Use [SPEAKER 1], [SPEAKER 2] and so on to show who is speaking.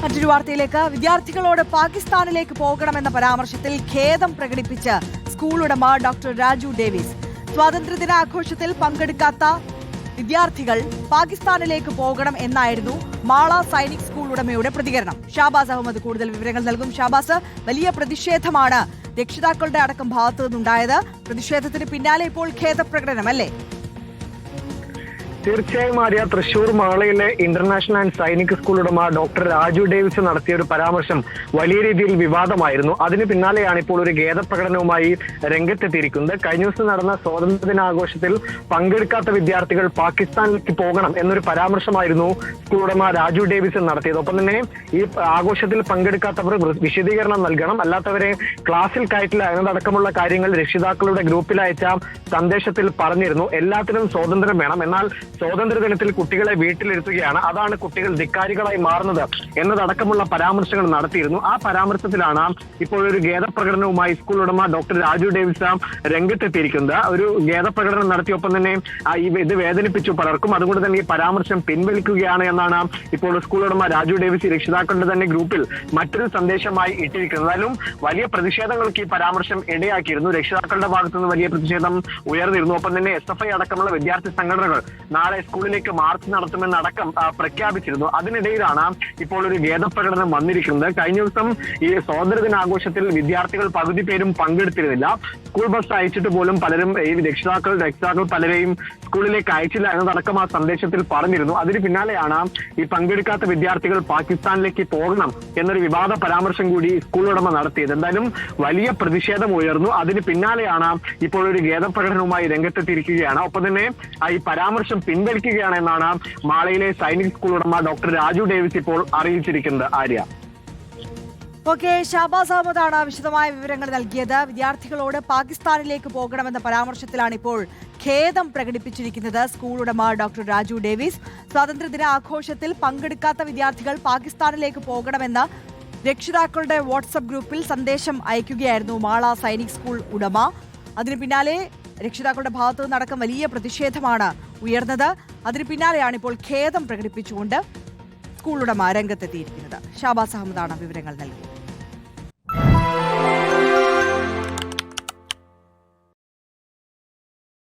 [SPEAKER 1] മറ്റൊരു വാർത്തയിലേക്ക്. വിദ്യാർത്ഥികളോട് പാകിസ്ഥാനിലേക്ക് പോകണമെന്ന പരാമർശത്തിൽ ഖേദം പ്രകടിപ്പിച്ച് സ്കൂൾ ഉടമ ഡോക്ടർ രാജു ഡേവിസ്. സ്വാതന്ത്ര്യദിനാഘോഷത്തിൽ പങ്കെടുക്കാത്ത വിദ്യാർത്ഥികൾ പാകിസ്ഥാനിലേക്ക് പോകണം എന്നായിരുന്നു മാള സൈനിക് സ്കൂൾ ഉടമയുടെ പ്രതികരണം. ഷാബാസ് അഹമ്മദ് കൂടുതൽ വിവരങ്ങൾ നൽകും. ഷാബാസ്, വലിയ പ്രതിഷേധമാണ് രക്ഷിതാക്കളുടെ അടക്കം ഭാഗത്തു നിന്നുണ്ടായത്. പ്രതിഷേധത്തിന് പിന്നാലെ ഇപ്പോൾ ഖേദപ്രകടനം അല്ലേ?
[SPEAKER 2] തീർച്ചയായും ആര്യ, തൃശൂർ മാളയിലെ ഇന്റർനാഷണൽ ആൻഡ് സൈനിക് സ്കൂൾ ഉടമ ഡോക്ടർ രാജു ഡേവിസ് നടത്തിയ ഒരു പരാമർശം വലിയ രീതിയിൽ വിവാദമായിരുന്നു. അതിന് പിന്നാലെയാണ് ഇപ്പോൾ ഒരു ഖേദപ്രകടനവുമായി രംഗത്തെത്തിയിരിക്കുന്നത്. കഴിഞ്ഞ ദിവസം നടന്ന സ്വാതന്ത്ര്യദിനാഘോഷത്തിൽ പങ്കെടുക്കാത്ത വിദ്യാർത്ഥികൾ പാകിസ്ഥാനിലേക്ക് പോകണം എന്നൊരു പരാമർശമായിരുന്നു സ്കൂൾ ഉടമ രാജു ഡേവിസ് നടത്തിയത്. ഒപ്പം തന്നെ ഈ ആഘോഷത്തിൽ പങ്കെടുക്കാത്തവർ വിശദീകരണം നൽകണം, അല്ലാത്തവരെ ക്ലാസ്സിൽ കയറ്റില്ല എന്നതടക്കമുള്ള കാര്യങ്ങൾ രക്ഷിതാക്കളുടെ ഗ്രൂപ്പിൽ അയച്ച സന്ദേശത്തിൽ പറഞ്ഞിരുന്നു. എല്ലാത്തിനും സ്വാതന്ത്ര്യം വേണം, എന്നാൽ സ്വാതന്ത്ര്യദിനത്തിൽ കുട്ടികളെ വീട്ടിലിരുത്തുകയാണ്, അതാണ് കുട്ടികൾ ധിക്കാരികളായി മാറുന്നത് എന്നതടക്കമുള്ള പരാമർശങ്ങൾ നടത്തിയിരുന്നു. ആ പരാമർശത്തിലാണ് ഇപ്പോൾ ഒരു ഖേദപ്രകടനവുമായി സ്കൂൾ ഉടമ ഡോക്ടർ രാജു ഡേവിസ് രംഗത്തെത്തിയിരിക്കുന്നത്. ഒരു ഖേദപ്രകടനം നടത്തിയൊപ്പം തന്നെ ഇത് വേദനിപ്പിച്ചു പലർക്കും. അതുകൊണ്ട് തന്നെ ഈ പരാമർശം പിൻവലിക്കുകയാണ് എന്നാണ് ഇപ്പോൾ സ്കൂൾ ഉടമ രാജു ഡേവിസ് രക്ഷിതാക്കളുടെ തന്നെ ഗ്രൂപ്പിൽ മറ്റൊരു സന്ദേശമായി ഇട്ടിരിക്കുന്നത്. എന്നാലും വലിയ പ്രതിഷേധങ്ങൾക്ക് ഈ പരാമർശം ഇടയാക്കിയിരുന്നു. രക്ഷിതാക്കളുടെ ഭാഗത്തുനിന്ന് വലിയ പ്രതിഷേധം ഉയർന്നിരുന്നു. ഒപ്പം തന്നെ SFI അടക്കമുള്ള വിദ്യാർത്ഥി സംഘടനകൾ നാളെ സ്കൂളിലേക്ക് മാർച്ച് നടത്തുമെന്നടക്കം പ്രഖ്യാപിച്ചിരുന്നു. അതിനിടയിലാണ് ഇപ്പോൾ ഒരു ഖേദപ്രകടനം വന്നിരിക്കുന്നത്. കഴിഞ്ഞ ദിവസം ഈ സ്വാതന്ത്ര്യദിനാഘോഷത്തിൽ വിദ്യാർത്ഥികൾ പകുതി പേരും പങ്കെടുത്തിരുന്നില്ല. സ്കൂൾ ബസ് അയച്ചിട്ട് പോലും പലരും ഈ രക്ഷിതാക്കൾ പലരെയും സ്കൂളിലേക്ക് അയച്ചില്ല എന്നതടക്കം ആ സന്ദേശത്തിൽ പറഞ്ഞിരുന്നു. അതിന് പിന്നാലെയാണ് ഈ പങ്കെടുക്കാത്ത വിദ്യാർത്ഥികൾ പാകിസ്ഥാനിലേക്ക് പോകണം എന്നൊരു വിവാദ പരാമർശം കൂടി സ്കൂൾ ഉടമ നടത്തിയത്. എന്തായാലും വലിയ പ്രതിഷേധം ഉയർന്നു. അതിന് പിന്നാലെയാണ് ഇപ്പോൾ ഒരു ഖേദപ്രകടനവുമായി രംഗത്തെത്തിയിരിക്കുകയാണ്. ഒപ്പം തന്നെ ഈ പരാമർശം പിൻവലിക്കുകയാണ് എന്നാണ് മാളയിലെ സൈനിക് സ്കൂൾ ഉടമ ഡോക്ടർ രാജു ഡേവിസ് ഇപ്പോൾ അറിയിച്ചിരിക്കുന്നത്. ആര്യ.
[SPEAKER 1] ഓക്കെ, ഷാബാസ് അഹമ്മദാണ് വിശദമായ വിവരങ്ങൾ നൽകിയത്. വിദ്യാർത്ഥികളോട് പാകിസ്ഥാനിലേക്ക് പോകണമെന്ന പരാമർശത്തിലാണ് ഇപ്പോൾ ഖേദം പ്രകടിപ്പിച്ചിരിക്കുന്നത് സ്കൂൾ ഉടമ ഡോക്ടർ രാജു ഡേവിസ്. സ്വാതന്ത്ര്യദിന ആഘോഷത്തിൽ പങ്കെടുക്കാത്ത വിദ്യാർത്ഥികൾ പാകിസ്ഥാനിലേക്ക് പോകണമെന്ന് രക്ഷിതാക്കളുടെ വാട്സപ്പ് ഗ്രൂപ്പിൽ സന്ദേശം അയക്കുകയായിരുന്നു മാള സൈനിക് സ്കൂൾ ഉടമ. അതിന് പിന്നാലെ രക്ഷിതാക്കളുടെ ഭാഗത്തു നിന്നടക്കം വലിയ പ്രതിഷേധമാണ് ഉയർന്നത്. അതിന് പിന്നാലെയാണ് ഇപ്പോൾ ഖേദം പ്രകടിപ്പിച്ചുകൊണ്ട് സ്കൂൾ ഉടമ രംഗത്തെത്തിയിരിക്കുന്നത്. ഷാബാസ് അഹമ്മദാണ് വിവരങ്ങൾ നൽകിയത്.